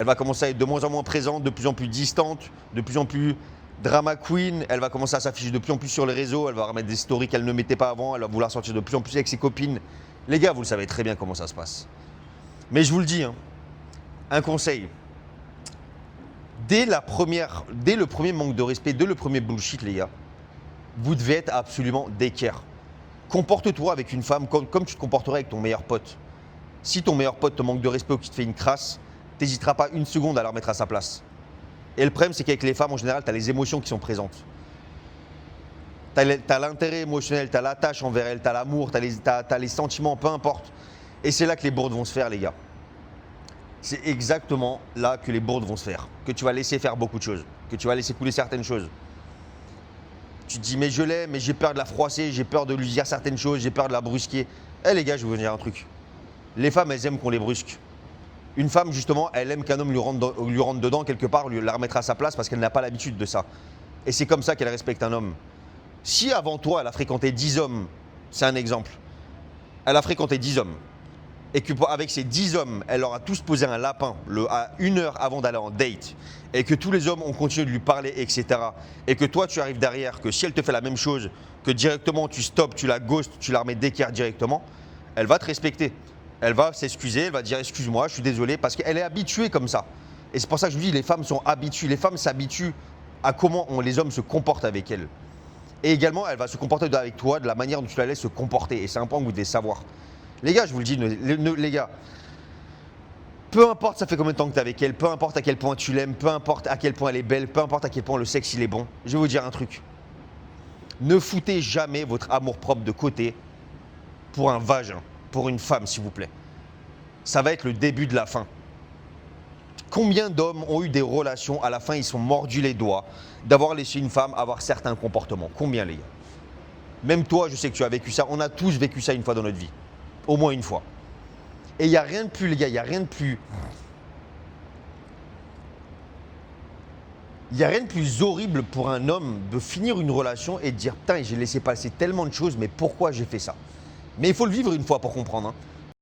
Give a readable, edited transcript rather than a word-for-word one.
Elle va commencer à être de moins en moins présente, de plus en plus distante, de plus en plus drama queen. Elle va commencer à s'afficher de plus en plus sur les réseaux. Elle va remettre des stories qu'elle ne mettait pas avant. Elle va vouloir sortir de plus en plus avec ses copines. Les gars, vous le savez très bien comment ça se passe. Mais je vous le dis, hein, un conseil. Dès le premier manque de respect, dès le premier bullshit, les gars, vous devez être absolument d'équerre. Comporte-toi avec une femme comme tu te comporterais avec ton meilleur pote. Si ton meilleur pote te manque de respect ou qu'il te fait une crasse, t'hésiteras pas une seconde à la remettre à sa place. Et le problème, c'est qu'avec les femmes, en général, tu as les émotions qui sont présentes. Tu as l'intérêt émotionnel, tu as l'attache envers elles, tu as l'amour, tu as les sentiments, peu importe. Et c'est là que les bourdes vont se faire, les gars. C'est exactement là que les bourdes vont se faire. Que tu vas laisser faire beaucoup de choses. Que tu vas laisser couler certaines choses. Tu te dis, mais je l'aime, mais j'ai peur de la froisser, j'ai peur de lui dire certaines choses, j'ai peur de la brusquer. Eh les gars, je vais vous dire un truc. Les femmes, elles aiment qu'on les brusque. Une femme, justement, elle aime qu'un homme lui rentre dedans quelque part, la remettre à sa place parce qu'elle n'a pas l'habitude de ça. Et c'est comme ça qu'elle respecte un homme. Si avant toi, elle a fréquenté 10 hommes, c'est un exemple, elle a fréquenté 10 hommes, et qu'avec ces 10 hommes, elle leur a tous posé un lapin à 1 heure avant d'aller en date, et que tous les hommes ont continué de lui parler, etc., et que toi, tu arrives derrière, que si elle te fait la même chose, que directement tu stops, tu la ghostes, tu la remets d'équerre directement, elle va te respecter. Elle va s'excuser, elle va dire excuse-moi, je suis désolé, parce qu'elle est habituée comme ça. Et c'est pour ça que je vous dis, les femmes sont habituées, les femmes s'habituent à comment les hommes se comportent avec elles. Et également, elle va se comporter avec toi de la manière dont tu la laisses se comporter. Et c'est un point que vous devez savoir. Les gars, je vous le dis, les gars, peu importe ça fait combien de temps que tu es avec elle, peu importe à quel point tu l'aimes, peu importe à quel point elle est belle, peu importe à quel point le sexe il est bon, je vais vous dire un truc. Ne foutez jamais votre amour-propre de côté pour un vagin, pour une femme, s'il vous plaît. Ça va être le début de la fin. Combien d'hommes ont eu des relations, à la fin ils sont mordus les doigts d'avoir laissé une femme avoir certains comportements? Combien, les gars? Même toi, je sais que tu as vécu ça. On a tous vécu ça une fois dans notre vie. Au moins une fois. Et il n'y a rien de plus, les gars, il n'y a rien de plus... Il n'y a rien de plus horrible pour un homme de finir une relation et de dire « Putain, j'ai laissé passer tellement de choses, mais pourquoi j'ai fait ça ?» Mais il faut le vivre une fois pour comprendre. Hein.